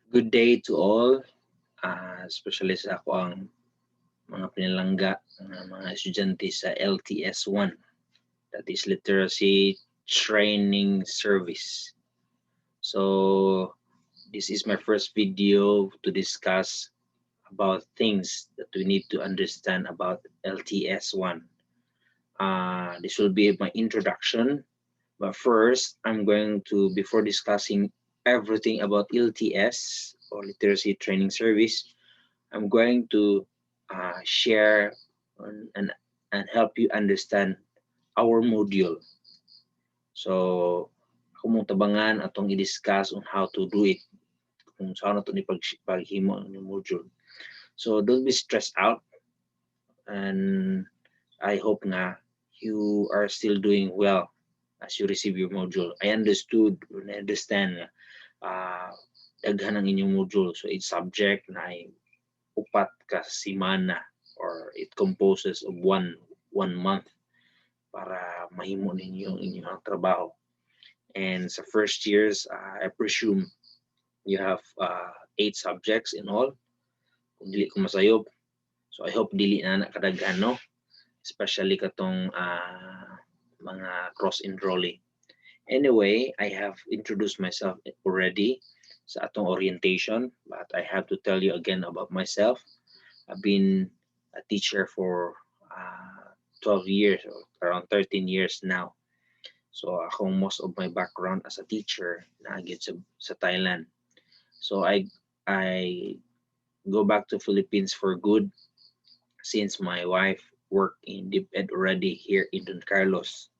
Good day to all, especially sa ako ang mga pinalangga mga estudyante sa LTS 1, that is Literacy Training Service. So this is my first video to discuss about things that we need to understand about LTS 1. This will be my introduction, but first I'm going to, before discussing everything about LTS or Literacy Training Service, I'm going to share and help you understand our module. So, ako mong tabangan atong i-discuss on how to do it, kung saan na ito paghimo ng module. So, don't be stressed out, and I hope nga you are still doing well as you receive your module. I understood and understand daghan ang inyong module. So, each subject na ay upat ka simana, or it composes of one month para mahimo ninyo inyong trabaho. And sa first years, I presume you have 8 subjects in all, kung dili ko masayob. So I hope dili na kadaghan, no? Especially katong mga cross-enrolling. Anyway, I have introduced myself already sa atong orientation, but I have to tell you again about myself. I've been a teacher for 12 years, or around 13 years now. So akong most of my background as a teacher naagid sa Thailand. So I go back to Philippines for good since my wife worked in DepEd already here in Don Carlos.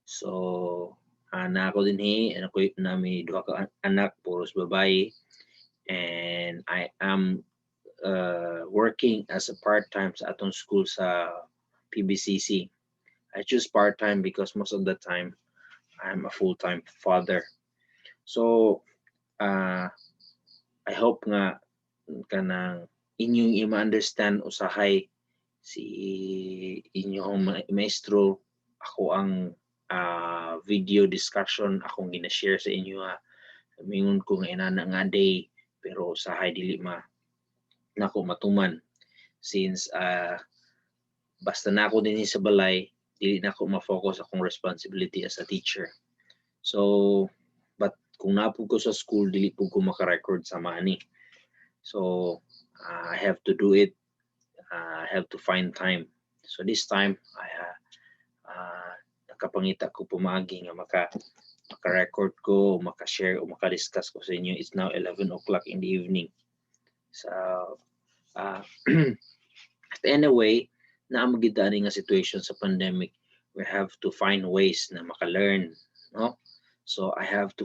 So na ako din and ako nami duha ka anak, puros babae, and I am working as a part-time sa atong school sa PBCC. I choose part-time because most of the time I'm a full-time father. So I hope nga kanang inyong i-understand usahay si inyong maestro. Ako ang video discussion akong gina-share sa inyo mingon ko nga inana nga day, pero usahay dili nako matuman since basta na ako din sa balay, dili na ako ma-focus akong responsibility as a teacher. So but kung napud ko sa school, dili pud ko maka-record sa mani. So I have to do it. I have to find time. So this time I nakapangita ko pumagi nga maka-record ko, maka-share o maka-discuss ko sa inyo. It's now 11 o'clock in the evening. So anyway, naamagid ani nga situation sa pandemic, we have to find ways na maka-learn, no? So I have to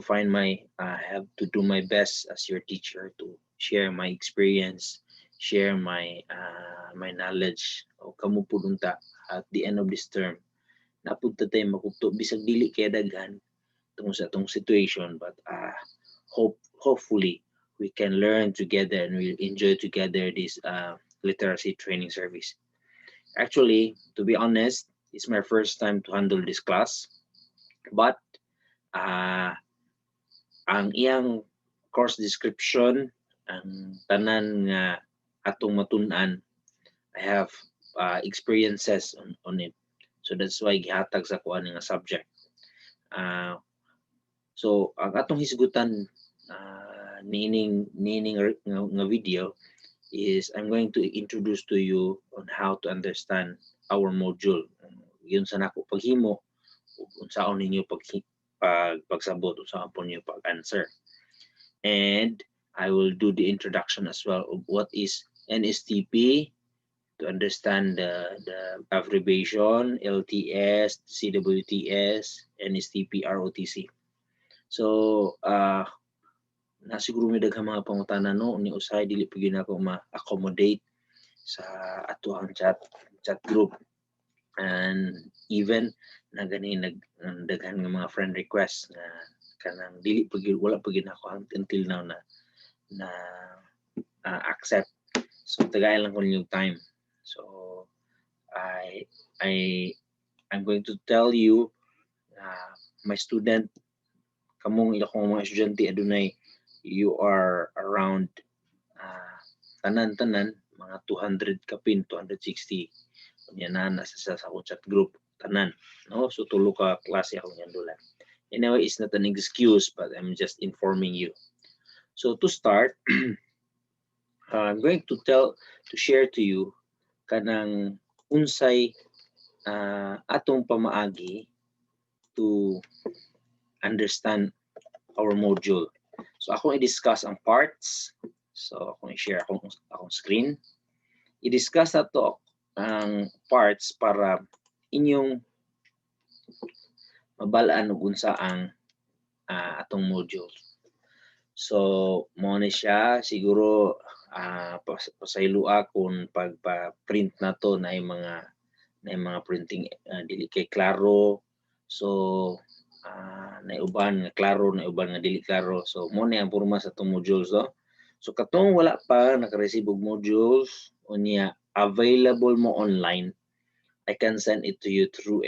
do my best as your teacher to share my experience, share my knowledge, o kamo pud unta at the end of this term napud ta tay makupto bisag dili kay daghan tungod sa atong situation, but hopefully we can learn together and we'll enjoy together this literacy training service. Actually, to be honest, it's my first time to handle this class, but ang iyang course description, ang tanan nga atong matun-an, I have experiences on it. So that's why gihatag sa kuan nga subject. So ang atong hisgutan nining nga video is I'm going to introduce to you on how to understand our module. Yun sa nako paghimo, unsaon ninyo pagsabot, unsaon po ninyo pag-answer. And I will do the introduction as well of what is NSTP, to understand the abbreviation, LTS, CWTS, NSTP, ROTC. So nasiguro may daghang mga pangutana, no, ni usay dili pa gyud ako ma-accommodate sa atuang chat group, and even na gani daghan nga mga friend request na kanang dili pa gyud, wala pa gyud ako until now na accept. So tagay lang ko yung time. So I'm going to tell you my student, kamong akong mga estudyante adunay you are around tanan-tanan mga 200 kapin, 260 unya na sa akong chat group tanan, no? So tulo ka klase akong yandulan. Anyway, it's not an excuse, but I'm just informing you. So to start, I'm going to share to you kanang unsay atong pamaagi to understand our module. So akong i-discuss ang parts. So akong i-share akong screen. I-discuss nato ang parts para inyong mabalaan og unsa ang atong module. So mo ni siya siguro pasaylua kung pagpa-print nato na mga printing dili kay klaro. So naiuban nga klaro, naiuban nga dili klaro. So mo ni ang porma sa atong modules, no? So katong wala pa naka-receive og modules unya available mo online, I can send it to you through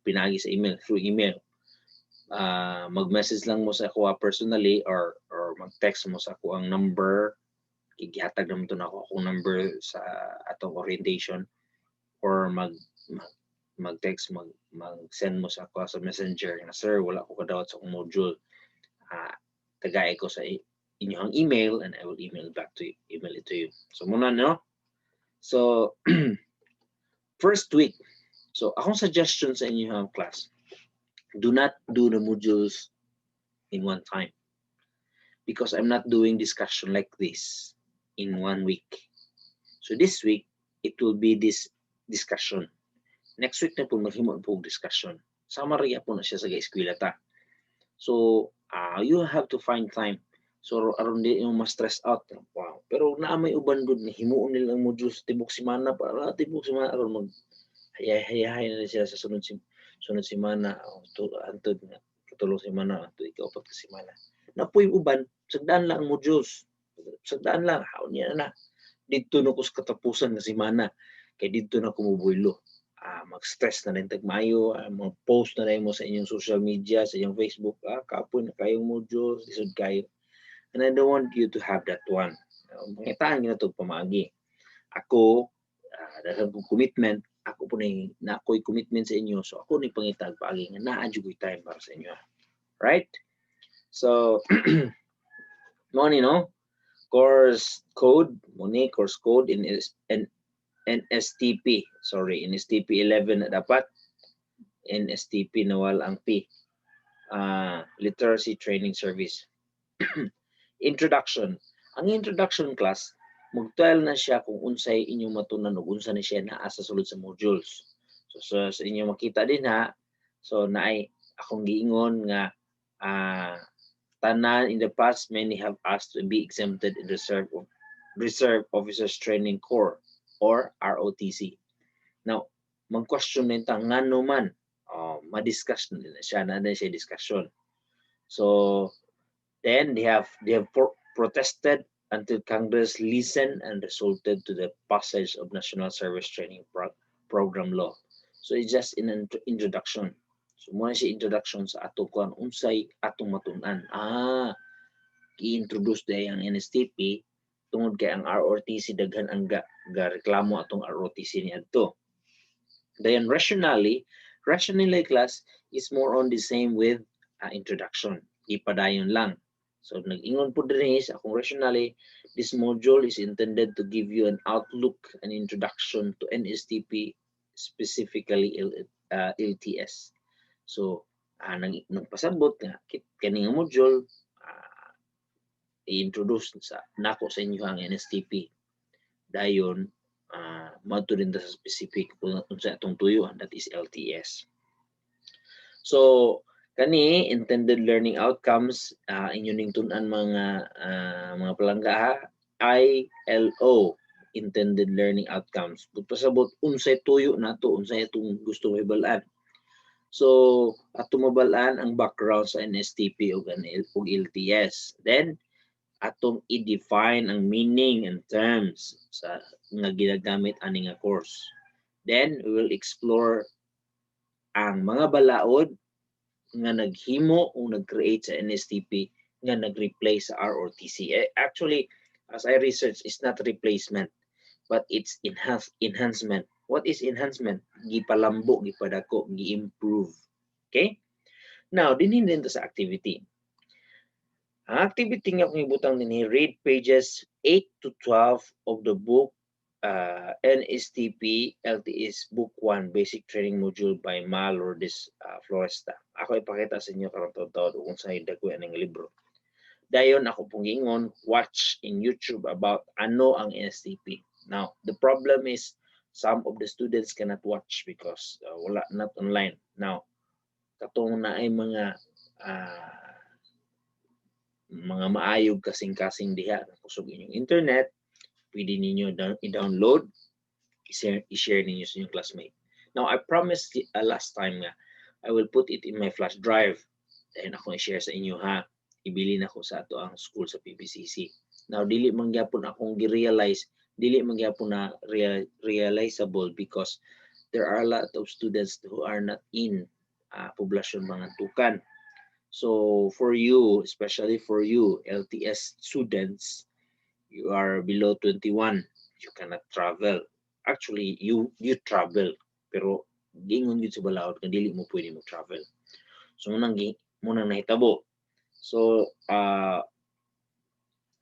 pinagi sa email, through email. Mag-message lang mo sa ako personally or mag-text mo sa ako ang number. Gihatag naman to na ako akong number sa atong orientation, or mag-text, mag-send mo sa ako sa messenger na, sir, wala ko kadawat sa akong module. Tagay ko sa inyong email and I will email it to you. So muna, no? So first week, so akong suggestion sa inyong class, do not do the modules in one time, because I'm not doing discussion like this in 1 week. So this week, it will be this discussion. Next week na po maghimo po discussion. Summary po na siya sa eskwela ta. So you have to find time. So aron di yung ma-stress out. Wow. Pero naa may uban gud na himuon nila ang modules tibok semana para tibok semana aron mag hayay na siya sa sunod semana antod nga katulong semana antod ika-upat ka semana. Napoy uban sagdaan lang ang modules. Sagdaan lang haon niya na. Dito na ko sa katapusan nga semana kay dito na ko mobuilo. Mag-stress na rin tagmayo, mag-post na rin mo sa inyong social media, sa inyong Facebook, kapoy na kayong modules, isod kayo. And I don't want you to have that one. Pangitaan nyo na ito pamagi. Ako, dahil kong commitment, ako po na ako'y commitment sa inyo, so ako na pangitag pagi nga na-adyo ko'y time para sa inyo. Right? So, money, no? Course code in NSTP. Sorry, NSTP 11 na dapat. NSTP nawal ang P. Literacy Training Service. Introduction. Ang introduction class, mag-tell na siya kung unsay inyong matunan o unsa na siya naa sa sulod sa modules. So sa inyo makita din ha. So naay akong giingon nga tanan in the past, many have asked to be exempted in Reserve Officers Training Corps or ROTC. Now, mag-question nito ngano man, ma-discuss na siya, na siya discussion. So then they have protested until Congress listened and resulted to the passage of National Service Training Program law. So it's just an introduction. So muna siya introduction sa atong kuan unsay atong matunan. I-introduce day ang NSTP tungod kay ang ROTC daghan ang reklamo atong ROTC niadto. Then rationally class is more on the same with introduction. Ipadayon lang. So nag-ingon po din sa akong rationally, this module is intended to give you an outlook and introduction to NSTP, specifically LTS. So nagpasabot nga kaning module i-introduce nako sa inyo ang NSTP. Dayon madto din sa specific kung sa atong tuyuan, that is LTS. So kani intended learning outcomes inyo ning tun-an mga palangga ILO, intended learning outcomes. Pasabot unsay tuyo nato, unsay atong gusto mahibalaan. So ato mabalaan ang background sa NSTP ug LTS. Then atong i-define ang meaning and terms sa nga ginagamit ani nga course. Then we will explore ang mga balaod nga naghimo o nag-create sa NSTP nga nag-replace sa ROTC. Actually, as I research, it's not replacement, but it's enhancement. What is enhancement? Gipalambo, gipadako, gi-improve. Okay? Now, dinhin din to sa activity. Ang activity nga kung ibutang din, read pages 8 to 12 of the book NSTP LTS Book 1 Basic Training Module by Ma Lourdes Floresta. Ako ipakita sa inyo karong taon kung sa dagway ng libro. Dayon ako pong giingon, watch in YouTube about ano ang NSTP. Now, the problem is some of the students cannot watch because wala not online. Now, katong na ay mga maayog kasing-kasing diha kusog inyong internet, pwede ninyo i-download, i-share ninyo sa inyong classmate. Now, I promised last time nga, I will put it in my flash drive. Dahil ako i-share sa inyo ha. Ibili na ko sa ato ang school sa PBCC. Now, dili man gyapon akong gi-realize, dili man gyapon na realizable because there are a lot of students who are not in poblasyon mga tukan. So for you, especially for you LTS students, you are below 21, you cannot travel. Actually, you travel, pero gingon gyud sa balaod nga dili mo pwede mo travel. So munang nahitabo. So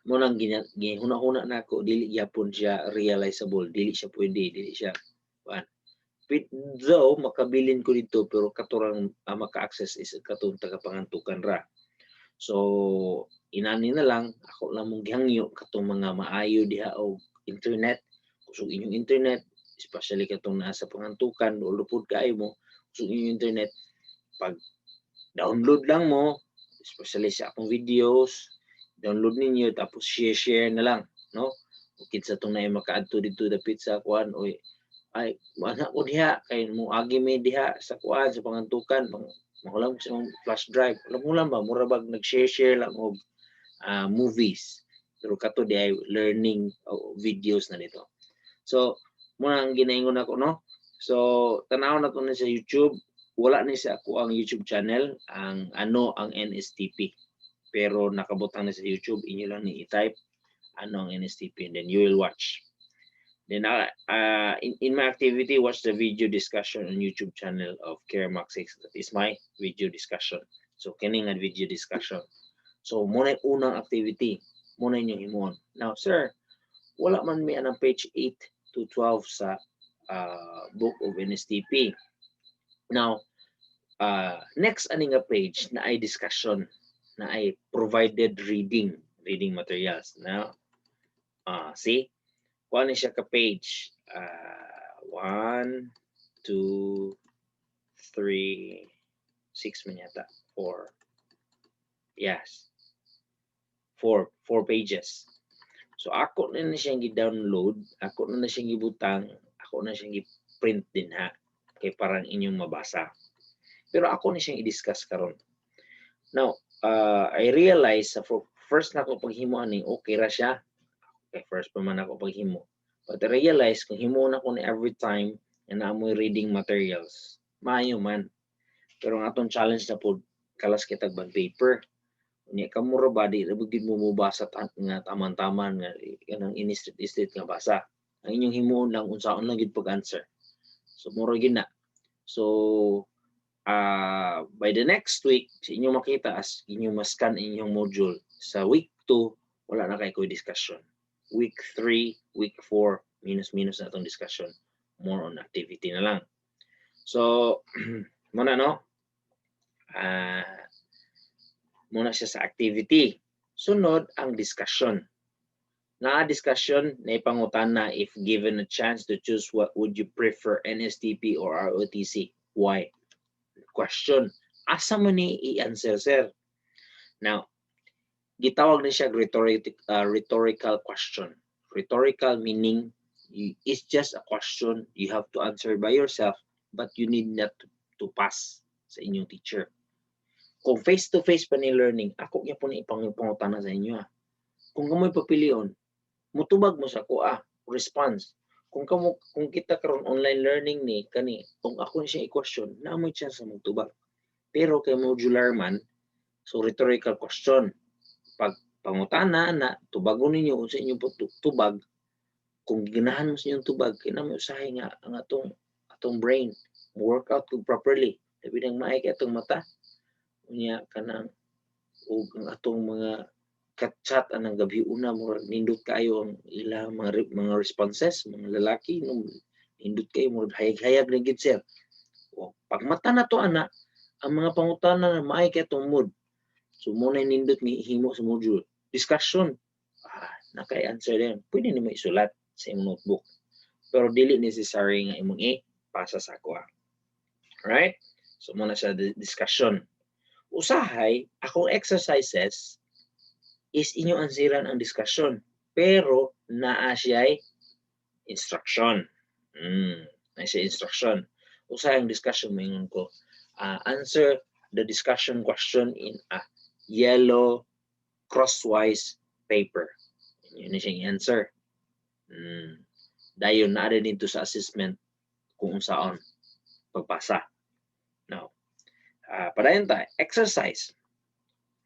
munang gihuna-huna nako, dili gyapon siya realizable, dili siya pwede, dili siya though makabilin ko dito pero katurang maka-access is katong tagapangantukan ra. So inani na lang ako lang mong gihangyo katong mga maayo diha og internet, kusog inyong internet, especially katong nasa pangantukan o lupod kaayo mo, kusog inyong internet, pag download lang mo, especially sa akong videos, download ninyo tapos share na lang, no? Ukit sa itong na makaadto dito dapit sa kuan, oy ay mana ko diha kay mo agi may diha sa kuan sa pangantukan, makulang sa flash drive, alam mo lang ba mura bag nag-share lang og movies, pero kato di ay learning videos na nito. So muna ang ginaingon ako, no? So tanaw na to na sa YouTube. Wala ni sa ako ang YouTube channel ang ano ang NSTP, pero nakabutang na sa YouTube. Inyo lang ni i-type ano ang NSTP and then you will watch. Then in my activity, watch the video discussion on YouTube channel of Kermax 6. That is my video discussion. So kining nga video discussion. So muna yung unang activity, muna yung himuon. Now sir, wala man may anang page 8 to 12 sa book of NSTP. Now next aning nga page na ay discussion, na ay provided reading materials. Now see, kuha ni siya ka page 1, 2, 3, 6 man yata, 4. Yes, 4 pages. So ako na siyang gi-download, ako na siyang gibutang, ako na siyang gi-print din ha, kay parang inyong mabasa. Pero ako na siyang i-discuss karon. Now, I realize first na ako paghimo ani okay ra siya. Okay, first pa man ako paghimo. But I realize kung himo na ko ni every time na amoy reading materials, maayo man. Pero ang atong challenge na po, kalas kitag bag paper. Unya ka mura ba di bugid mo mubasa nga taman-taman nga kanang in-street nga basa. Ang inyong himuon lang unsaon lang gid pag-answer. So mura gid na. So by the next week, sa inyong makita as inyong mascan inyong module, sa week 2 wala na kay ko discussion. Week 3, week 4, minus na itong discussion. More on activity na lang. So, muna no? Muna siya sa activity. Sunod ang discussion. Na-discussion, na ipangutana if given a chance to choose what would you prefer, NSTP or ROTC? Why? Question. Asa man ni i-answer, sir? Now, gitawag na siya rhetorical question. Rhetorical meaning it's just a question you have to answer by yourself, but you need not to pass sa inyong teacher. Kung face-to-face pa ni learning, ako niya po na ipangutana sa inyo. Kung kamoy papilion, mutubag mo sa kuha, response. Kung kita karon online learning ni kani, kung ako siya i-question, naamoy chance sa mutubag. Pero kay modular man, so rhetorical question. pag pangutana na tubagon ninyo kung sa inyong tubag, kung ginahan mo sa inyong tubag, kinahanglan usahay nga ang atong brain workout ko properly. Labi nang maay kay atong mata. Unya kanang ug ang atong mga chat anang gabi una mo nindot kayo ang ilang mga responses, mga lalaki nindot kayo mo hayag-hayag na gid sir. O pag mata na to ana, ang mga pangutana na maay kay atong mood. So muna nindot ni himo sa module. Discussion. Naka-answer din. Pwede nimo isulat sa imong notebook. Pero dili necessary nga imong pasa sa ako. Right? So muna sa discussion. Usahay, akong exercises is inyo ansiran ang discussion. Pero naa siya'y instruction. Naa siya instruction. Usahay ang discussion, maingon ko. Answer the discussion question in a yellow crosswise paper. Yun na siyang answer. Dayon na rin dito sa assessment kung saan pagpasa. Now, padayon tayo. Exercise.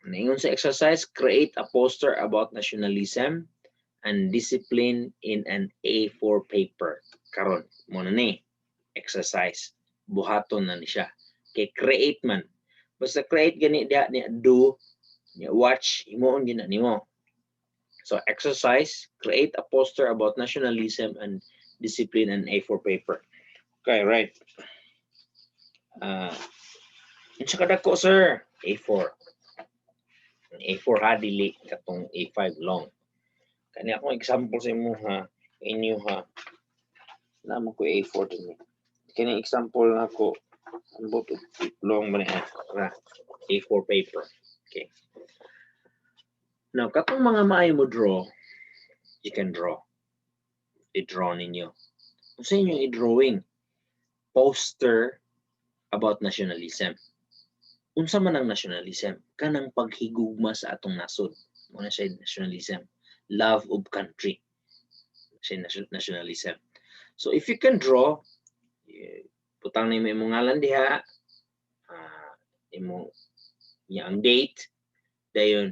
Naingon sa exercise, create a poster about nationalism and discipline in an A4 paper. Karon, muna ni, exercise. Buhaton na ni siya. Kay create man. Basta create gani diha ni do, ni watch, imoon gina nimo. So exercise, create a poster about nationalism and discipline in A4 paper. Okay, right. Unsa kada ko sir? A4. A4 ha dili katong A5 long. Kani akong example sa imo ha, inyo ha. Namo ko A4 din. Kani example nako ambot long man A4 paper. Okay. Now, katong mga maayo mo draw, you can draw. I-draw ninyo. Kung sa inyo i-drawing, poster about nationalism. Unsa man ang nationalism? Kanang paghigugma sa atong nasod. Muna siya nationalism. Love of country. Siya nationalism. So if you can draw, putang na imong ngalan diha, imong ang date, dayon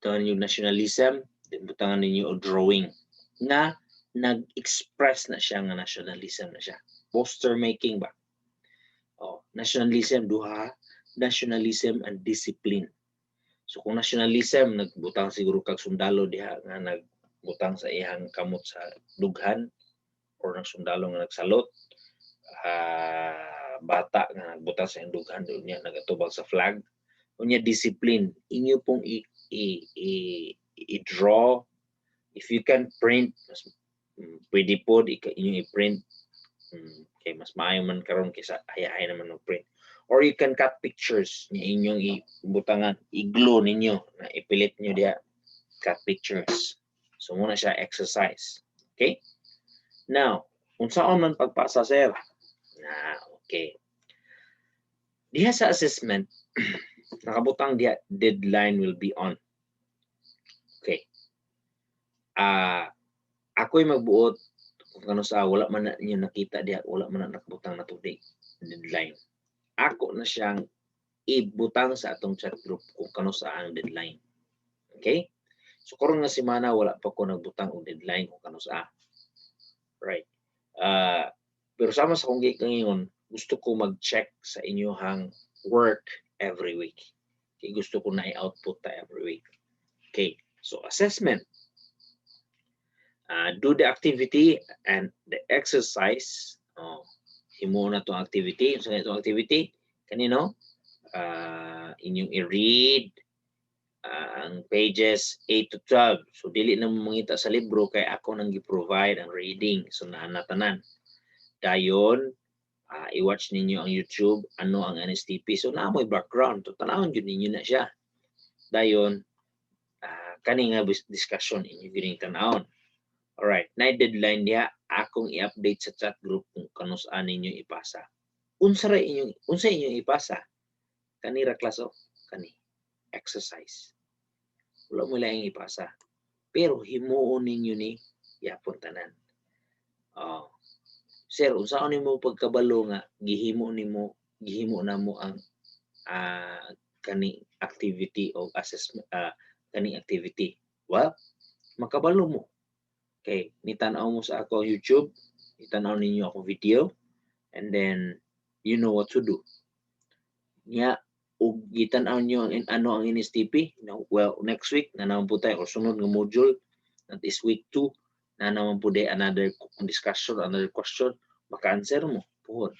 yung nationalism, butangan ninyo o drawing na nag-express na siya nga nationalism na siya. Poster making ba? Nationalism, duha, nationalism and discipline. So kung nationalism, nagbutang siguro kag sundalo diha nga nagbutang sa iyang kamot sa dughan or nagsundalo nga nagsalot, bata nga nagbutang sa iyang dughan doon niya nagatubag sa flag. Unya discipline, inyo pong i-draw. If you can print, mas pwede po inyo i-print. Kay mas maayo man karon kaysa hayahay naman mag-print. Or you can cut pictures niya inyong ibutangan, i-glue ninyo na ipilit nyo diya, cut pictures. So muna siya exercise. Okay? Now, kung saan man pagpasa sir? Okay. Diha sa assessment, nakabutang diya, deadline will be on. Okay. Ako'y magbuot kung kano sa wala man na ninyo nakita diya, wala man na nakabutang na today deadline. Ako na siyang ibutang sa atong chat group kung kano sa ang deadline. Okay? So karon nga semana wala pa ko nagbutang og deadline kung kano sa. Right. Pero sama sa kong gikangon, gusto ko mag-check sa inyohang work every week. Okay, gusto ko na i-output ta every week. Okay. So assessment. Do the activity and the exercise. Himo na itong activity. So itong activity, kanino? Inyong i-read ang pages 8 to 12. So dili na mangita sa libro kay ako nang gi-provide ang reading. So naanatanan. Dayon, i-watch ninyo ang YouTube, ano ang NSTP. So naamoy background. So tanawon yun ninyo na siya. Dayon, kani nga discussion inyo gining tanawon. Alright, na deadline diha akong i-update sa chat group kung kano saan ninyo ipasa. Unsa inyong ipasa? Kani ra klaso, kani exercise. Wala mo lang ipasa. Pero himuon ninyo ni yapon tanan. Sir, unsaon nimo pagkabalo nga gihimo na mo ang kani activity o assessment kaning activity. Well, makabalo mo. Okay, nitanaw mo sa ako YouTube, itanaw ninyo ako video, and then you know what to do. Nya, ug gitanaw nyo ang ano ang NSTP. Well, next week na naman po tayo, o sunod nga module, that is week 2, na naman po day another discussion, another question, maka-answer mo. Puhon.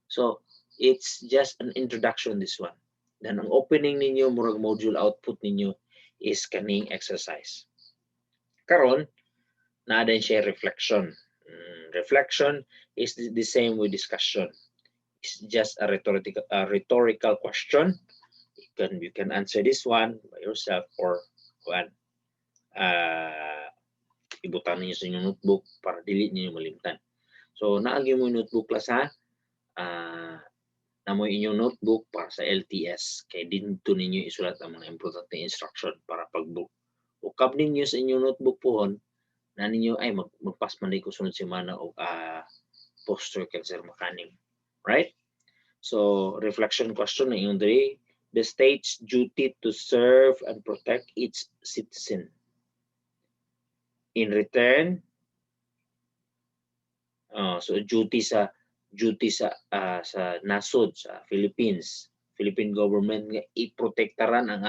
So, it's just an introduction, this one. Then, ang opening ninyo, murag module output ninyo is kaning exercise. Karon, na din siya reflection. Reflection is the same with discussion. It's just a rhetorical question. You can answer this one by yourself or one. Ibutan niyo sa inyong notebook para dili niyo malimtan. So, naagi mo yung notebook class ha. Na mo inyong notebook para sa LTS. Kaya dito ninyo isulat ang mga importante instruction para pag-book. Ukab ninyo sa inyong notebook pohon, na ninyo ay magpas man ko sunod semana o poster cancer makaning. Right? So, reflection question na yung diri. The state's duty to serve and protect its citizen. In return, so duty sa nasod sa Philippines, Philippine government nga iprotektaran ang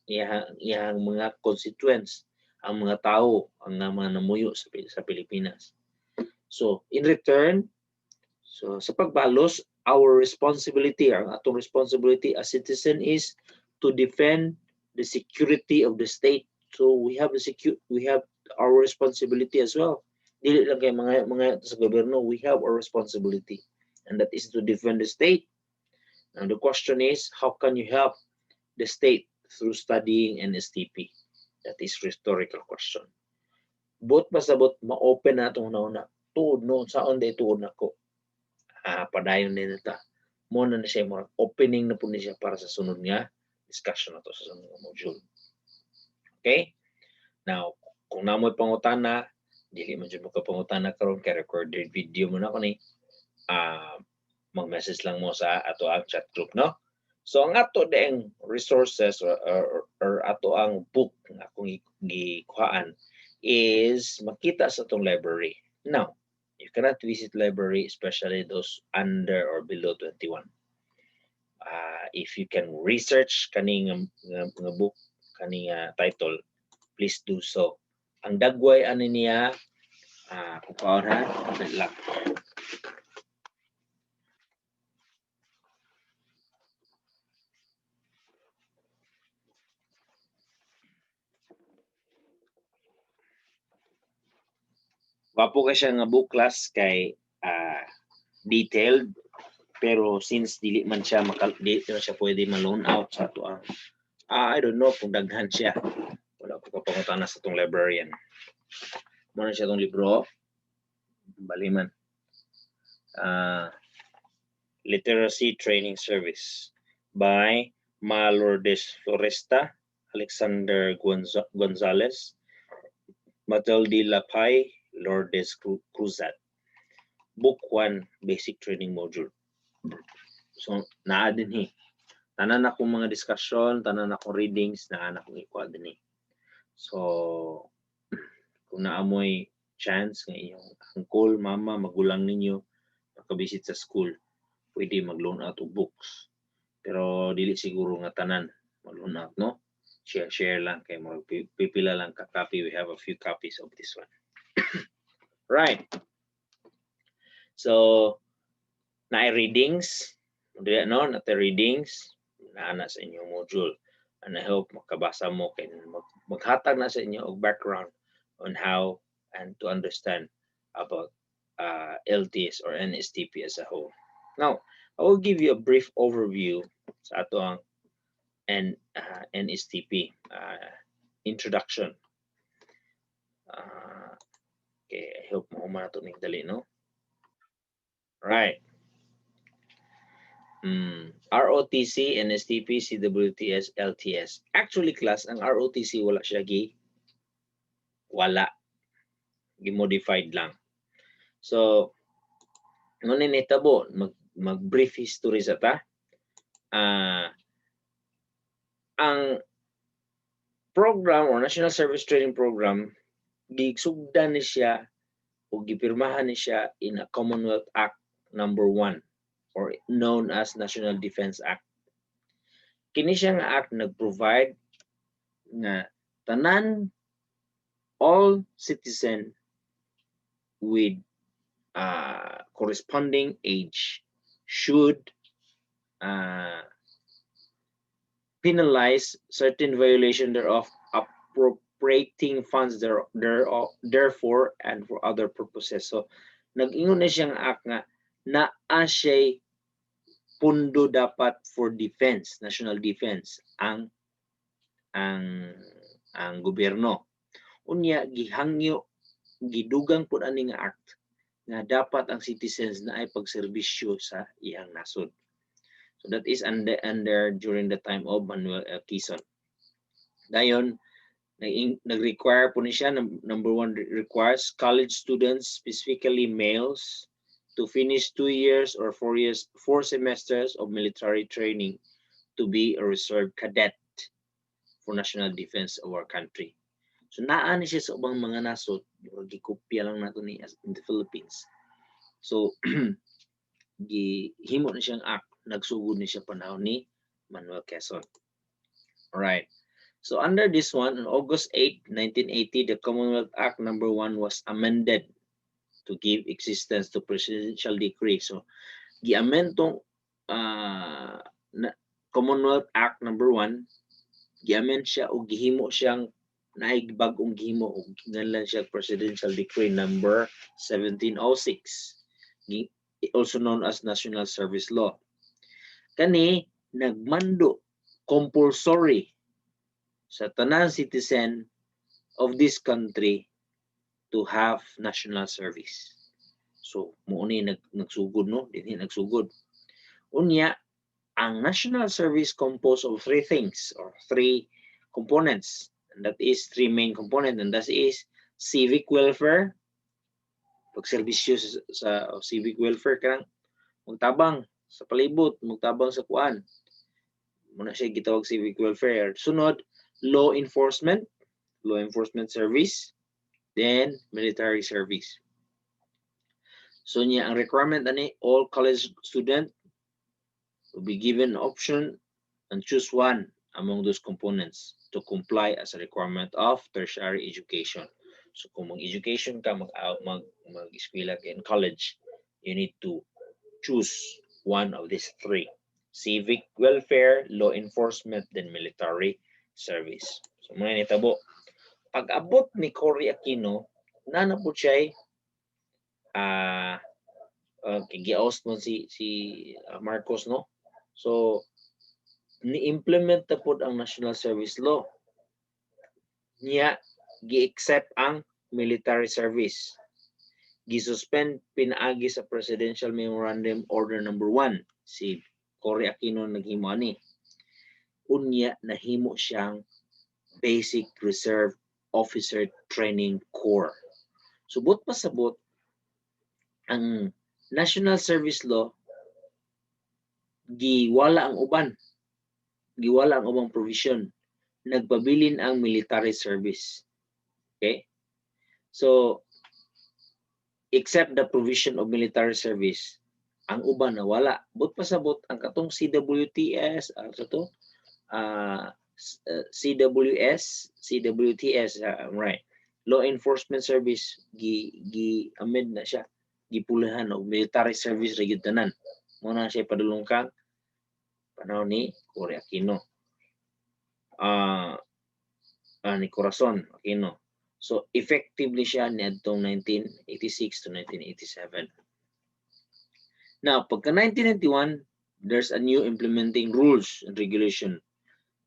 iyang mga constituents, ang mga tao, ang mga namuyo sa Pilipinas. So in return, so sa pagbalos, our responsibility, ang atong responsibility as citizen is to defend the security of the state. So we have our responsibility as well. Dili lang kay mga sa gobyerno, we have our responsibility, and that is to defend the state. Now the question is, how can you help the state through studying NSTP? That is rhetorical question. Bot pasabot ma-open na itong nauna. Tuod no, saan day tuod na ko? Padayon din ito. Muna na siya, opening na po niya para sa sunod nga discussion na to sa sunod nga module. Okay? Now, kung namoy pangutana, dili man jud mo ka pangutana karon kay recorded video mo na ko ni. Mag-message lang mo sa ato ang chat group, no? So ang ato ding resources or ato ang book nga akong gikuhaan is makita sa atong library. Now, you cannot visit library, especially those under or below 21. If you can research kaning nga book, kaning title, please do so. Ang dagway ano niya, kukaon ha, lang. Wapo ka siya nga book class kay detailed, pero since dili man siya pwede ma-loan out sa ato ang I don't know kung daghan siya. Wala ko kapangutan na sa itong librarian. Muna siya itong libro. Baliman. Literacy Training Service by Ma Lourdes Floresta, Alexander Gonzalez, Matilde Lapay, Lourdes Cruzat. Book 1, Basic Training Module. So, naa din tanan akong mga discussion, tanan akong readings, naa akong ikuha din So, kung naamoy chance nga iyong uncle, mama, magulang ninyo, makabisit sa school, pwede mag-loan out of books. Pero dili siguro nga tanan mag-loan out, no? Share lang kay mo pipila lang ka copy. We have a few copies of this one. Right. So, naay readings, no? Naay readings, naana sa inyong module. And I hope makabasa mo kay maghatag na sa inyo og background on how and to understand about LTS or NSTP as a whole. Now, I will give you a brief overview sa ato ang NSTP introduction. Okay, I hope mahuman ito ning dali, no? Right. ROTC, NSTP, CWTS, LTS. Actually, class, ang ROTC wala siya wala. Gi-modified lang. So, ngunit nitabo, mag-brief history sa ta. Ang program or National Service Training Program, gigsugdan ni siya o gipirmahan ni siya in a Commonwealth Act number 1 or known as National Defense Act. Kini siya nga act nag-provide nga tanan all citizen with corresponding age should penalize certain violation thereof, appropriating funds therefore and for other purposes. So nag-ingon na siyang act nga naa siya pundo dapat for defense, national defense ang gobyerno. Unya gihangyo gidugang pud ani nga act nga dapat ang citizens na ay pagserbisyo sa iyang nasod. So that is under during the time of Manuel L. Quezon. Dayon nag-require po ni siya, number 1 requires college students, specifically males, to finish 2 years or 4 semesters of military training to be a reserve cadet for national defense of our country. So naa ni siya sa ubang mga nasod, gikopya lang nato ni in the Philippines. So gihimo na siyang act, nagsugod ni siya panahon ni Manuel Quezon. Alright. So under this one, on August 8, 1980, the Commonwealth Act number 1 was amended to give existence to presidential decree. So gi-amend tong Commonwealth Act number 1, gi-amend siya o gihimo siyang naay bag-ong gihimo o ginganlan siya Presidential Decree number 1706, also known as National Service Law. Kani nagmando compulsory sa tanan citizen of this country to have national service. So mo ni nagsugod, no, dinhi nagsugod. Unya ang national service composed of 3 things or 3 components. And that is 3 main components, and that is civic welfare, pagserbisyo sa civic welfare, kanang magtabang sa palibot, magtabang sa kuan, muna siya gitawag civic welfare. Sunod, law enforcement service, then military service. So niya ang requirement ani, all college student will be given an option and choose one among those components to comply as a requirement of tertiary education. So kung mag-education ka, mag-eskwela ka in college, you need to choose one of these 3. Civic welfare, law enforcement, then military service. So muna nitabo. Pag-abot ni Cory Aquino, na po siya giaos mo si Marcos, no? So ni-implement na po ang National Service Law. Niya, gi-accept ang military service. Gisuspend pinaagi sa Presidential Memorandum Order number 1. Si Cory Aquino naghimo ani. Unya, nahimo siyang Basic Reserve Officer Training Corps. Subot pa sabot, ang National Service Law, giwala ang ubang provision, nagpabilin ang military service. Okay? So, except the provision of military service, ang uban nawala. But pasabot ang katong CWTS, CWTS, right. Law Enforcement Service, gi-amend na siya, gipulahan og military service ra gyud tanan. Muna siya padulong kang panahon ni Cory Aquino. Ni Corazon Aquino. So effectively siya niadtong 1986 to 1987. Now, pagka 1991, there's a new implementing rules and regulation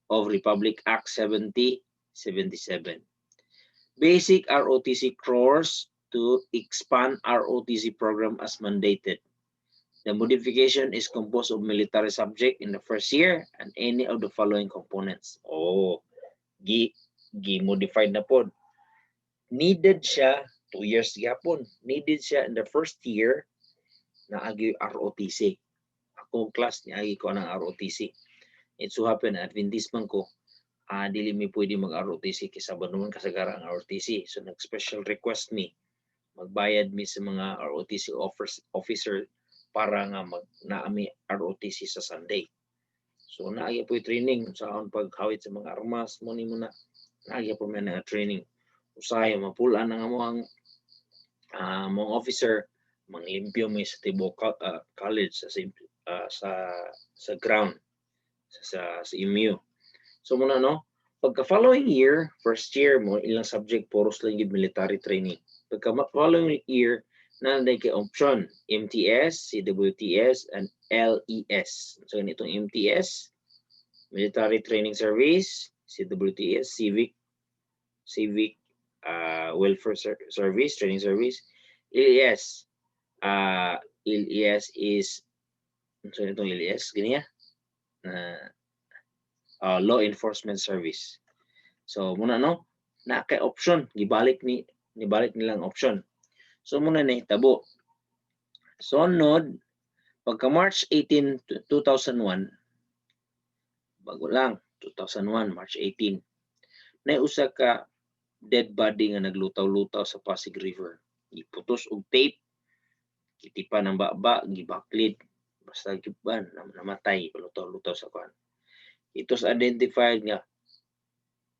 of Republic Act 7077. Basic ROTC course to expand ROTC program as mandated. The modification is composed of military subject in the first year and any of the following components. Oh, gi-modified na po. Needed siya 2 years gyapon. Needed siya in the first year na agi ROTC. Ako class ni agi ko ng ROTC. It so happen Adventist man ko. dili mi pwede mag-ROTC kaysa naman kasagara ang ROTC. So nag-special request mi, magbayad mi sa mga ROTC officer para nga naami ROTC sa Sunday. So naagya po training sa paghawid sa mga armas mo ni muna. Naagya po may na training. Usahay mapulaan na nga mo ang mga officer manglimpyo mi sa tibo college sa ground sa MU. So muna no, pagka following year, first year mo ilang subject puros lang yung military training. Pagka following year na kay option MTS, CWTS and LES. So itong MTS, Military Training Service, CWTS, Civic Welfare Service, Training Service, LES. LES is so itong LES ganyan. Law Enforcement Service. So muna no, na kay option gibalik nilang option. So muna ni tabo. So nod pagka March 18, 2001 bago lang 2001 March 18 na usa ka dead body nga naglutaw-lutaw sa Pasig River. Giputos og tape, kitipan ng baba, gibaklid, basta giban namatay lutaw-lutaw sa kan. Ito's identified nga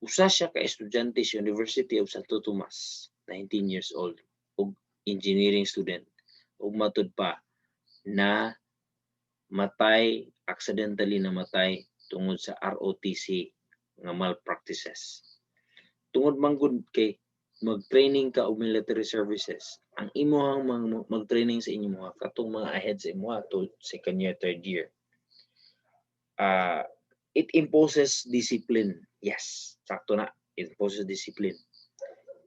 usa siya ka estudyante sa University of Santo Tomas, 19 years old, ug engineering student. Ug matud pa na matay, accidentally namatay tungod sa ROTC nga malpractices. Tungod manggod kay mag-training ka og military services, ang imuhang mag-training sa inyo mga katong mga ahead sa imo to second year, third year. It imposes discipline. Yes, sakto na. It imposes discipline.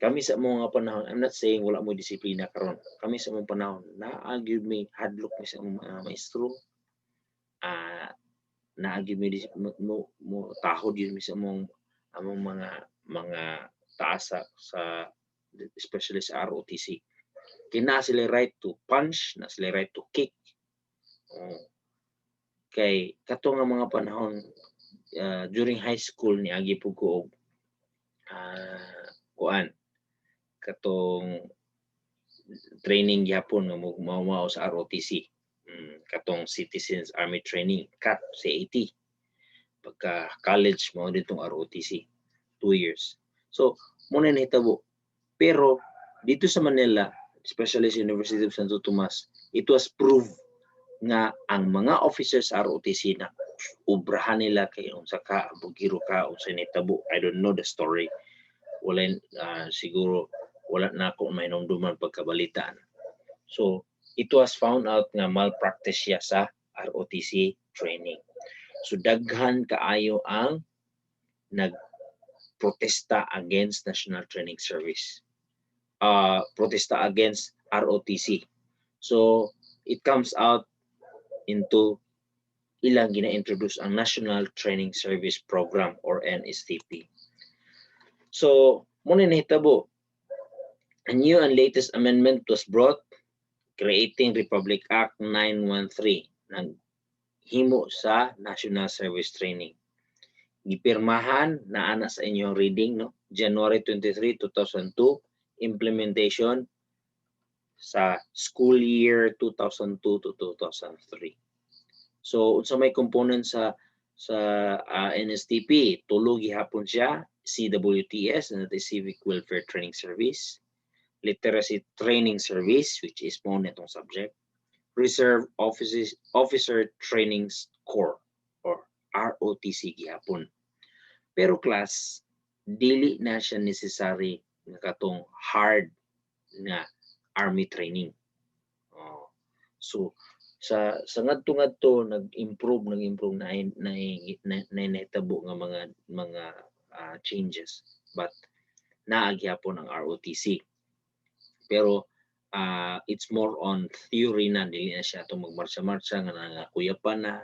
Kami sa mga panahon, I'm not saying wala mo disiplina karon. Kami sa mga panahon, naagyo may hadlok mi sa mga maestro. Naagyo mo tahod yun mi sa among mga taas sa especially sa ROTC. Kina sila right to punch, na sila right to kick. Kay kato nga mga panahon during high school ni agi pug ko kuan katong training gyapon nga mao sa ROTC, katong Citizens Army Training CAT CAT. Pagka college mo ditong ROTC 2 years. So mo na nahitabo, pero dito sa Manila, especially sa University of Santo Tomas, it was proved nga ang mga officers sa ROTC na ubrahan nila kay unsa ka bugiro ka unsa nahitabo. I don't know the story. Wala siguro wala na ako mainumduman pagkabalitaan. So it was found out nga malpractice siya sa ROTC training. So daghan kaayo ang nagprotesta against National Training Service. Protesta against ROTC. So it comes out into ilang gina-introduce ang National Training Service Program or NSTP. So muna nahitabo, a new and latest amendment was brought creating Republic Act 913 ng himo sa National Service Training. Gipirmahan na ana sa inyong reading no, January 23, 2002, implementation sa school year 2002 to 2003. So unsa may component sa NSTP, tulo gihapon siya, CWTS and the Civic Welfare Training Service, Literacy Training Service which is mo netong subject, Reserve Officer Training Corps or ROTC gihapon. Pero class dili na siya necessary nga katong hard na army training. So sa ngadto nag-improve na nahitabo nga mga changes, but naagyapon ang ROTC. Pero it's more on theory na, dili na siya itong magmarsa-marsa nga nangakuyapan na,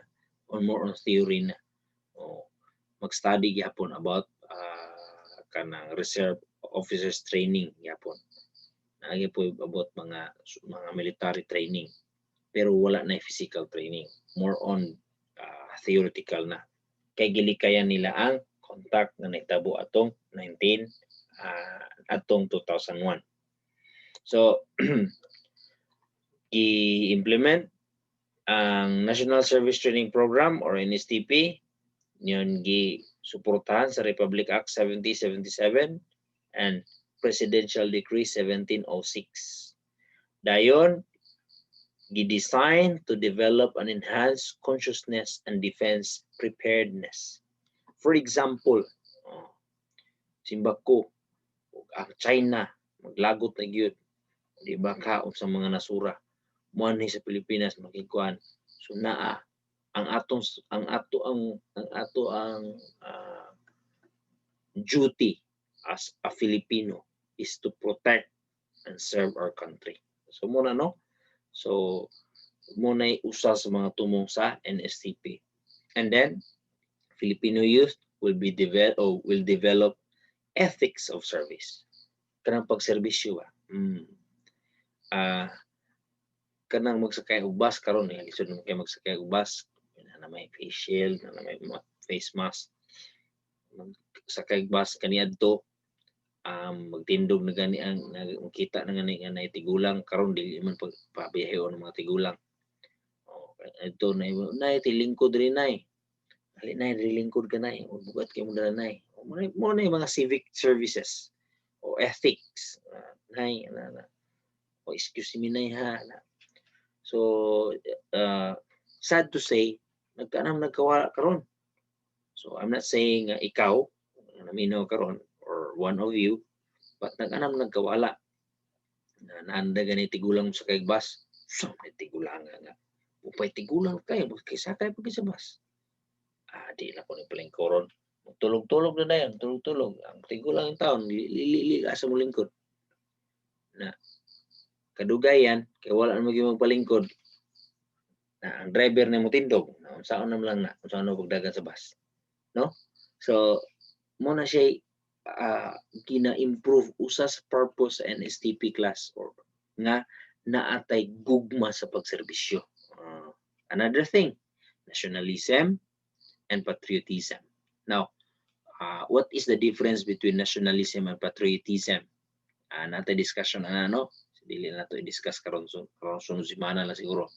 or more on theory na. Mag-study gyapon about kanang reserve officers training gyapon. Naagi po about mga military training, pero wala na physical training, more on theoretical na. Kay gilikayan nila ang contact nga nahitabo atong 2001. So i-implement ang National Service Training Program or NSTP nyon gi-suportahan sa Republic Act 7077 and Presidential Decree 1706. Dayon gi-design to develop and enhance consciousness and defense preparedness. For example, simbako ang China maglagot na gyud, di ba kaon sa mga nasura mo ni sa Pilipinas makikuan. So naa ang duty as a Filipino is to protect and serve our country. So muna no. So muna usa sa mga tumong sa NSTP. And then Filipino youth will develop ethics of service. Kanang pagserbisyo ba. Kanang magsakay og bus karon lisod mo kay magsakay og bus na may face shield, na may face mask. Magsakay og bus kaniadto magtindog na gani ang makita na gani nga naitigulang karon dili man pagpabiyahe ng mga tigulang. Ito na tilingkod rin nay. Dali nay lingkod ka nay, bugat kay mo dala nay. Mo na mga civic services o ethics nay o excuse me nay ha. So sad to say nagkawala karon. So I'm not saying ikaw naminaw karon or one of you, but nagkawala na naanda gani tigulang sa kay bus. So may tigulang nga. Upay tigulang kayo kay sakay pag sa bus. Di na ko ni palingkoron. Tulog-tulog na dayon, tulog-tulog. Ang tigulang yung taon, lili asa mo lingkod. Na kadugayan, kaya wala na magpalingkod. Na ang driver na mo tindog, na saan na lang na, saan na pagdagan sa bus. No? So, muna siya gina-improve usas purpose and STP class or nga naatay gugma sa pagserbisyo. Another thing, nationalism and patriotism. Now, what is the difference between nationalism and patriotism? Natay discussion no? Dili na to i-discuss karon sunod semana lang siguro.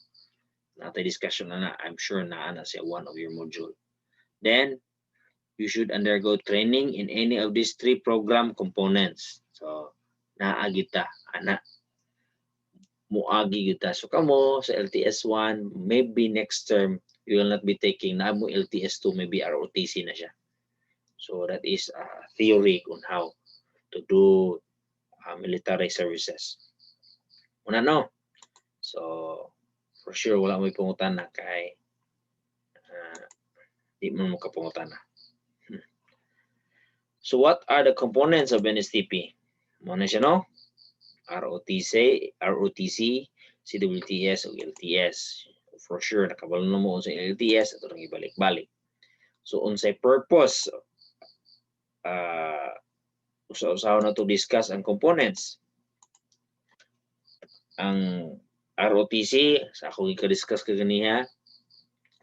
Natay discussion I'm sure na siya one of your module. Then, you should undergo training in any of these three program components. So, naagita, muagi kita. So, kamo sa LTS 1, maybe next term, you will not be taking na mo LTS 2, maybe ROTC na siya. So, that is a theory on how to do military services. Una no. So, for sure, wala mo ipungutan na kay di mo makapungutan na. So, what are the components of NSTP? Muna siya no? ROTC, CWTS, o LTS. For sure, nakabalo na mo sa LTS, ito nang ibalik-balik. So, unsay purpose? Usaw-usaw na to discuss ang components. Ang ROTC, sa ako i-discuss kaganiha,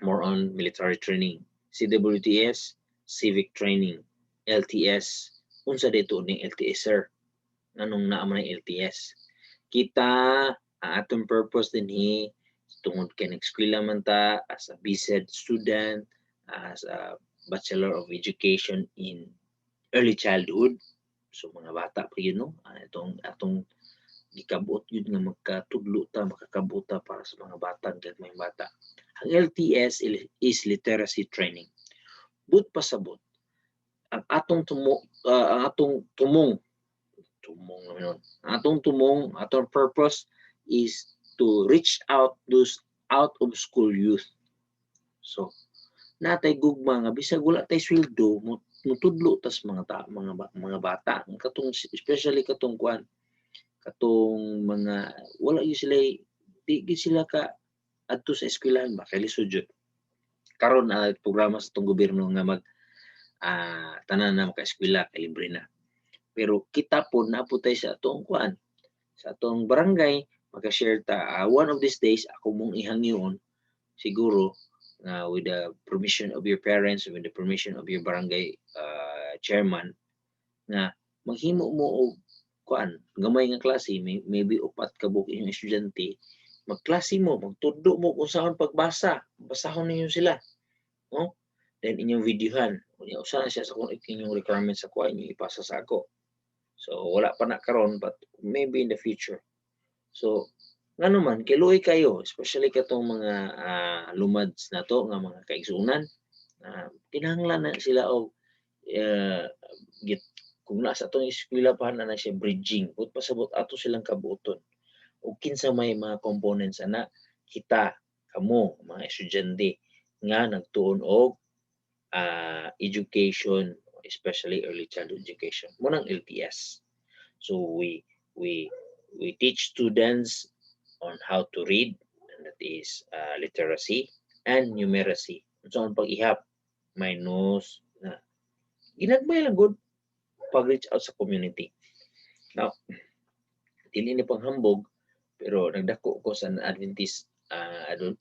more on military training. CWTS, civic training. LTS, unsa dito ni LTS, sir? Anong naaman ng LTS? Kita, ang atong purpose din tungod kay nag-eskwela man ta as a BSED student, as a Bachelor of Education in Early Childhood. So mga bata pa yun, no? Atong gikabuot yun nga makakabot ta para sa mga bata, may bata. Ang LTS is literacy training. But pasabot, ang atong purpose is to reach out those out of school youth. So, natay gugma nga bisag wala tay sweldo mutudlo tas mga bata, especially katong mga wala gyud sila di sila ka adto sa eskwelahan ba kay lisod jud. Karon programa sa tong gobyerno nga mag tanan na maka-eskwela kay libre na. Pero kita po naputay sa atong sa atong barangay, maka-share ta one of these days ako mong ihangyon siguro with the permission of your parents, with the permission of your barangay chairman, nga maghimo mo og kuan gamay nga klase, maybe upat ka buok inyong estudyante, magklase mo, magtudlo mo kung saan pagbasa, basahon ninyo sila, no? Then inyong videohan, usa na siya sa kung inyong requirements sa kuha, inyong ipasa sa ako. So wala pa na karon, but maybe in the future. So nga naman, kiluoy kayo, especially katong mga lumads na to, nga mga kaigsunan, kinahanglan na sila og kung nasa itong eskwela pa na siya bridging, but pasabot ato silang kabuoton. O kinsa may mga components ana, kita, kamo, mga estudyante, nga nagtuon og education, especially early childhood education, munang LTS. So we teach students on how to read, and that is literacy and numeracy. So ang pag-ihap, minus, na ginagmay lang good pag-reach out sa community. Now, dili ni panghambog, pero nagdako ko sa Adventist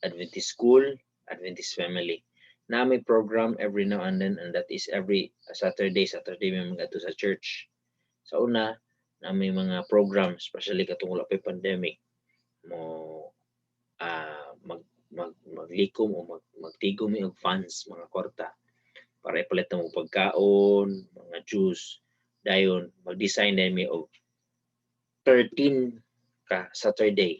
Adventist school, Adventist family. Na may program every now and then, and that is every Saturday may mga to sa church. Sa una, na may mga program, especially katong wala pa pandemic, mo maglikom o magtigom og funds, mga kwarta, para ipalit mo pagkaon, mga juice, dayon mag-design din mi og 13 ka Saturday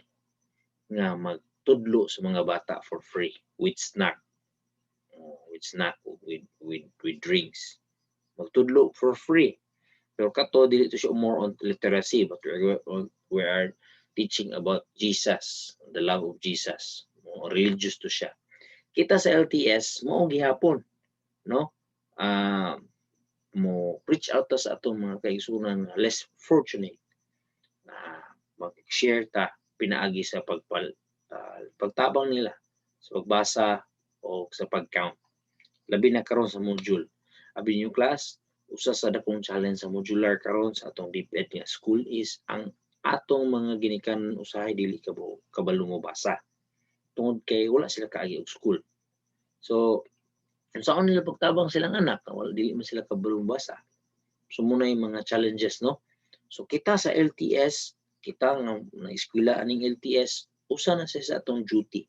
nga magtudlo sa mga bata for free with snack, with drinks, magtudlo for free. Pero kato dili to siya more on literacy, but we are teaching about Jesus, the love of Jesus. Religious to siya. Kita sa LTS mo gihapon, no? Mo reach out ta sa atong mga kaigsunan less fortunate, mag-share ta pinaagi sa pagtabang nila sa pagbasa o sa pag-count. Labi na karon sa module. Abi niyo class, usa sa dakong challenge sa modular karon sa atong DepEd nga school is ang atong mga ginikanan usahay dili kabalo mo basa. Tungod kay wala sila kaagi og school. So saan nila pagtabang silang anak, wala dili man sila kabalo basa. So muna yung mga challenges, no? So kita sa LTS, kita nga na eskwela aning LTS, usa na sa atong duty.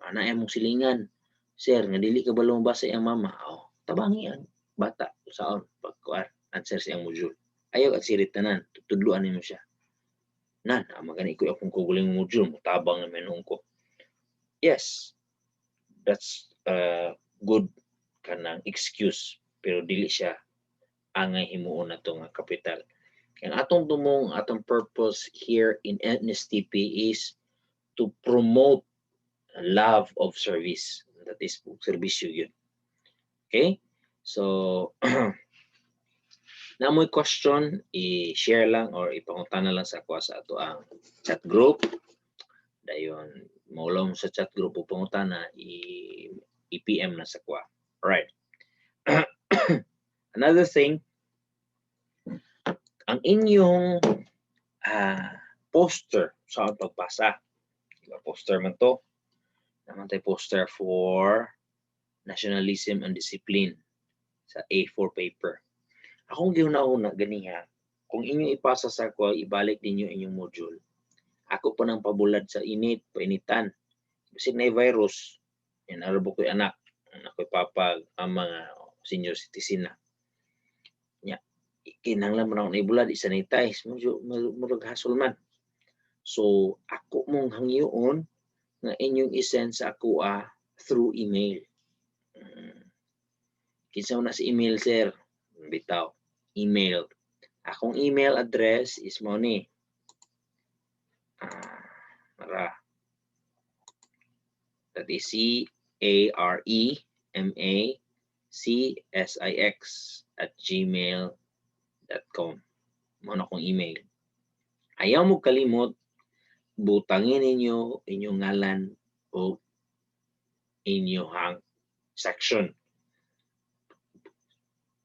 Ana mong silingan, sir, nga dili kabalo basa ang mama, tabangi ang bata usaon pagkuan answer sa iyang module. Ayaw at sirit tanan, tutudluan nimo siya. Nan, magani ko akong kuguling module, mutabang na menung ko. Yes, that's good kanang excuse, pero dili siya angay himuon nato nga kapital. Kaya atong tumong, atong purpose here in NSTP is to promote love of service. That is serbisyo yun. Okay? So, na mo'y question, i-share lang or ipangutana lang sa ako sa ato ang chat group. Dayon, maulong sa chat group upangutana, i-PM na sa kwa. Alright. Another thing, ang inyong poster sa pagpasa. Diba, poster man to. Naman tayo poster for nationalism and discipline sa A4 paper. Akong giuna-una ganiha, kung inyo ipasa sa ko, ibalik ninyo inyong module. Ako pa nang pabulad sa init, painitan. Kasi na virus, yan arabo ko'y anak, ako'y papag, ang mga senior citizen na. Nya, kinahanglan mo na akong naibulad, isanitize, murag hasol man. So, ako mong hangyoon nga inyong isend sa ako through email. Kinsa na sa email, sir? Bitaw. Email. Akong email address is mo ni. That is caremacsix@gmail.com. Mo na akong email. Ayaw mo kalimot, butangin ninyo inyong ngalan o inyong section.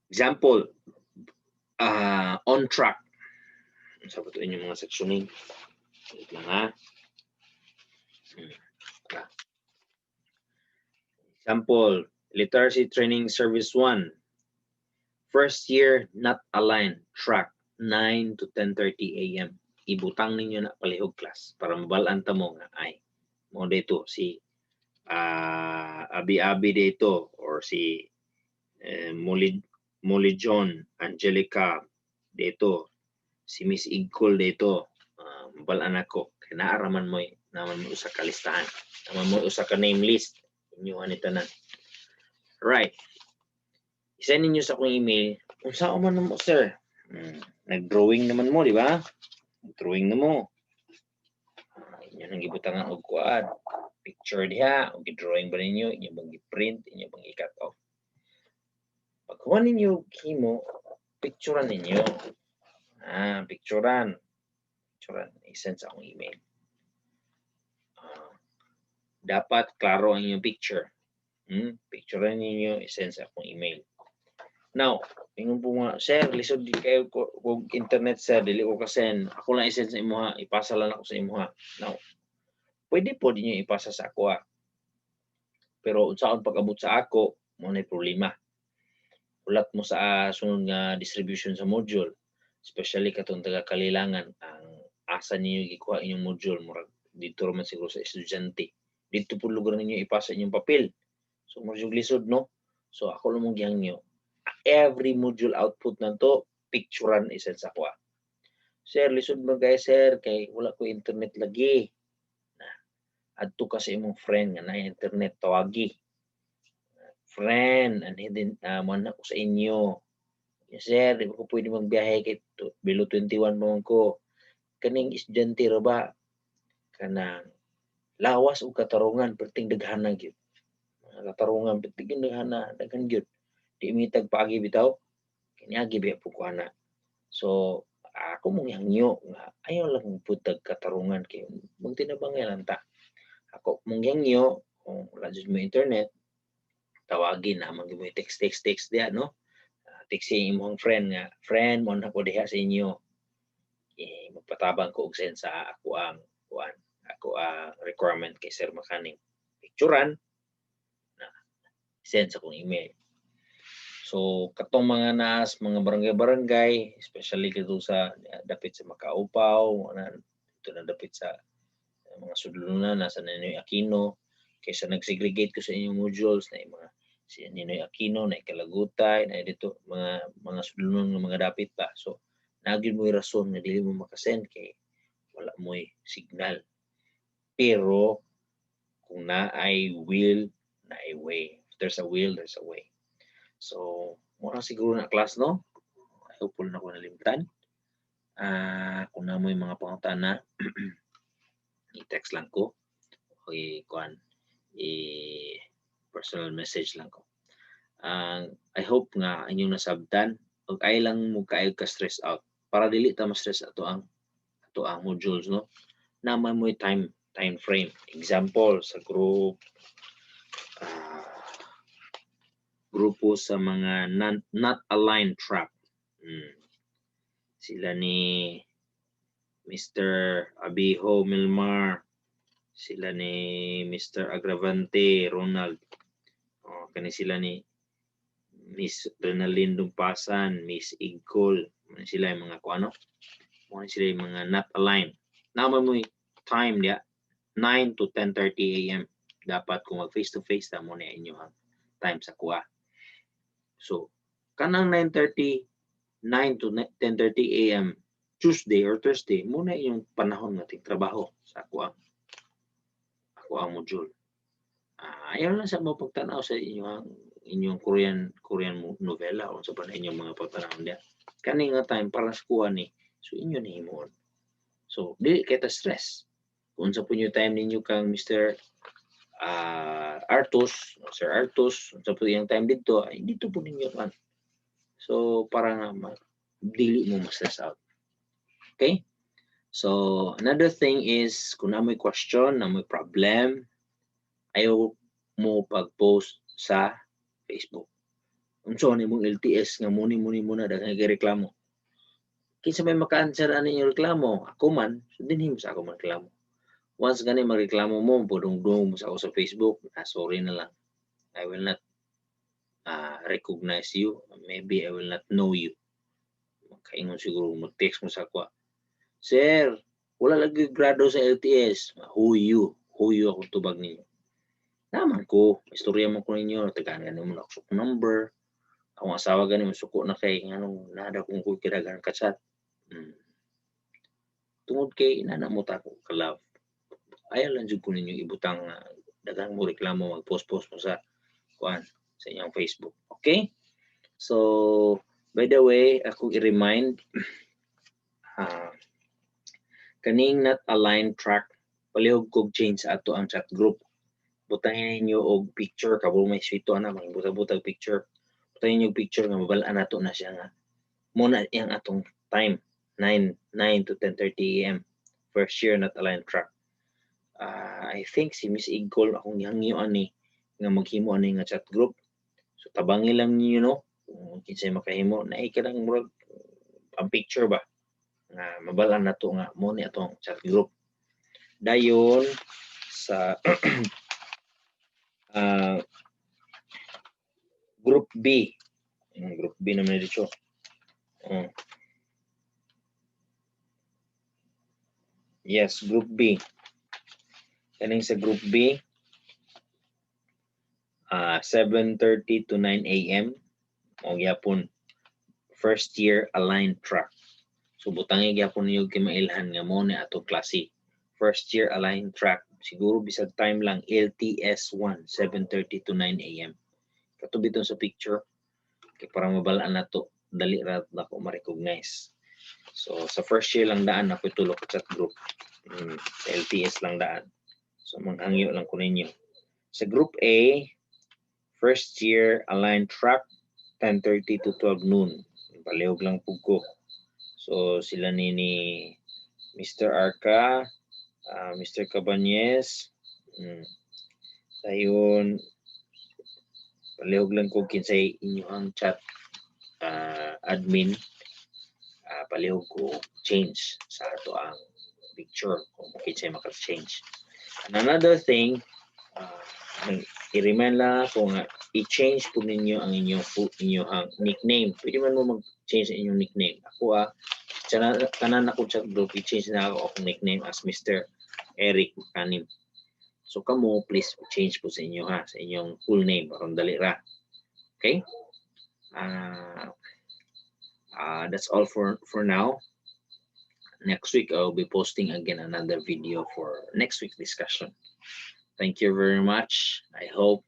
Example, on track. Sa ito inyong mga sectioning. Wait lang ha. Example, Literacy Training Service 1. First year, not aligned, track, 9 to 10:30 a.m. Ibutang ninyo na palihog class para mabalaan ta mo nga ay mo dito si Abi-Abi dito or si Molly John, Angelica dito, si Miss Igkol dito, mabalaan ako kay naaraman mo naman mo usa ka listahan, naman mo usa ka name list inyo ani tanan. Right. I-send ninyo sa akong email kung saan man mo, sir. Nag-drawing naman mo, di ba? Drawing na mo. Inyo nang gibutangan og kuan. Picture diha, og drawing ba ninyo, inyo bang i-print, inyo bang i-cut off. Pag kuha ninyo himo, picturean ninyo. Picturean. I-send sa akong email. Dapat klaro ang inyong picture. Picturean ninyo, i-send sa akong email. Now, ingon po nga, sir, lisod di kayo kung internet, sir, dili ko ka-send. Ako lang i-send sa imuha, ipasa lang ako sa imuha. Now, pwede po din nyo ipasa sa ako. Pero unsaon pag-abot sa ako, mo na problema. Ulat mo sa sunod nga distribution sa module. Especially katong taga-kalilangan, ang asa ninyo gikuha inyong module, murag dito man siguro sa estudyante. Dito po lugar ninyo ipasa inyong papel. So, murag lisod, no? So, ako lang mong giyang nyo. Every module output na to, picturean isend sa ako. Sir, lisod mo guys, sir, kay wala ko internet lagi. Adto ka sa imong friend nga na internet, tawagi. Friend, anhidin man ako sa inyo. Yes, sir, di ko pwede magbiyahe kay below 21 mo ko. Kaning estudyante ra ba? Kanang lawas o katarungan, perting daghana gyud. Katarungan, perting daghana, daghan gyud. Di mitag paagi bitaw, kiniagi biya po ko ana. So, ako mong hangyo nga ayaw lang putag katarungan kay magtinabangay lang ta. Ako mong hangyo kung wala jud mo internet, tawagin na mo text diya, no? Texting imong friend nga, friend mo na ko diha sa inyo. Magpatabang ko og send sa ako ang requirement kay Sir Makaning. Picturean na send sa kong email. So, katong mga mga barangay-barangay, especially kito sa dapit sa Makaupaw, ito na dapit sa mga sudlunan, nasa Ninoy Aquino, kaysa nag-segregate ko sa inyong modules, na mga si Ninoy Aquino, na Ikalagutay, na dito, mga sudlunan ng mga dapit pa. So, nagin mo'y rason na dili mo makasend kay wala mo'y signal. Pero, kung na-ay will, na-ay way. If there's a will, there's a way. So, muna siguro na class, no? I hope na ko nalimtan. Kung na mo yung mga pangutana, i-text lang ko. O personal message lang ko. I hope nga inyong nasabtan. Huwag ay lang mo kayo ka-stress out. Para dili ta ma-stress ato ang modules, no? Naman mo yung time frame. Example, sa grupo sa mga not aligned track. Sila ni Mr. Abiho Milmar, sila ni Mr. Agravante Ronald, kani sila ni Miss Renaline Dumpasan, Miss Igkol, sila yung mga kuano, sila yung mga not aligned. Naman mo time dia 9 to 10:30 a.m. Dapat kung mag face to face ta mo na inyo ang time sa kuha. So, kanang 9 to 10:30 a.m. Tuesday or Thursday, muna yung panahon nating trabaho sa ako ang module. Ayaw lang sa mo pagtanaw sa inyong Korean novela o sa pa inyong mga pagtanaw niya. Kani nga time para sa kuha ni, so inyo ni himon. So, di kita stress. Kung sa punyo time ninyo kang Mr. Artus, Sir Artus, sa po yung time dito, ay dito po ninyo man. So, para nga dili mo ma-stress out. Okay? So, another thing is, kung na may question, na may problem, ayaw mo pag-post sa Facebook. Kung so, mong LTS nga muna dahil nag-reklamo. Kinsa may maka-answer ano yung reklamo? Ako man, so dinhim sa ako reklamo. Once gani magreklamo mo, budong-dong mo sa ako sa Facebook, sorry na lang. I will not recognize you. Maybe I will not know you. Kaingon siguro mag-text mo sa ako, sir, wala lagi grado sa LTS. Who you ako tubag ninyo. Naman ko, istorya mo ko ninyo, tagaan ganin mo na ako number. Akong asawa ganin mo suko na kay anong nada kung ko kiragan katsat. Tungod kay inana mo ta ko ka-love. Ayaw lang jud ko ninyo ibutang dagang mo reklamo mag-post-post mo sa kuan sa inyong Facebook. Okay? So, by the way, ako i-remind kaning not aligned track palihog kog change sa ato ang chat group. Butangin ninyo og picture kabo may swito ana mga butag-butag picture. Butangin ninyo picture nga mabalaan nato na siya nga muna yang atong time 9 to 10:30 AM first year not aligned track. I think si Miss Igol akong gihangyo ani nga maghimo ani nga chat group. So tabangi lang niyo no kung kinsay makahimo na kanang murag ang picture ba nga mabalaan nato nga mo ni atong chat group. Dayon sa group B. Group B naman dito. Yes, group B. Kaning sa group B 7:30 to 9 AM o gyapon first year aligned track. So butangi gyapon niyo kay mailhan nga mo ni ato klase. First year aligned track siguro bisag time lang LTS 1 7:30 to 9 AM. Katubi to sa picture kay para mabalaan nato dali ra nako ma-recognize. So sa first year lang daan ako tulok chat group. Sa LTS lang daan. So manghangyo lang ko ninyo. Sa group A first year aligned track 10:30 to 12 noon. Palihog lang pug ko. So sila ni Mr. Arca, Mr. Cabanyes, dayon palihog lang ko kinsay inyong chat admin, palihog ko change sa ato ang picture kung kinsay maka-change. And another thing, i-remind lang ako nga i-change po ninyo ang inyong nickname. Pwede man mo mag-change ang inyong nickname. Ako tanan ako chat group, i-change na ako akong nickname as Mr. Eric Kanim. So kamo please change po sa inyo sa inyong full name aron dali ra. Okay? That's all for now. Next week I'll be posting again another video for next week's discussion. Thank you very much. I hope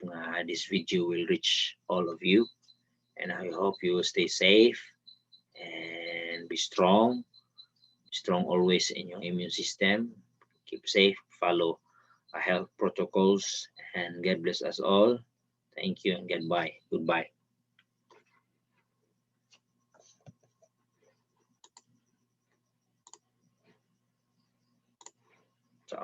this video will reach all of you, and I hope you will stay safe and be strong. Be strong always in your immune system. Keep safe, follow health protocols, and God bless us all. Thank you and goodbye. Goodbye. So,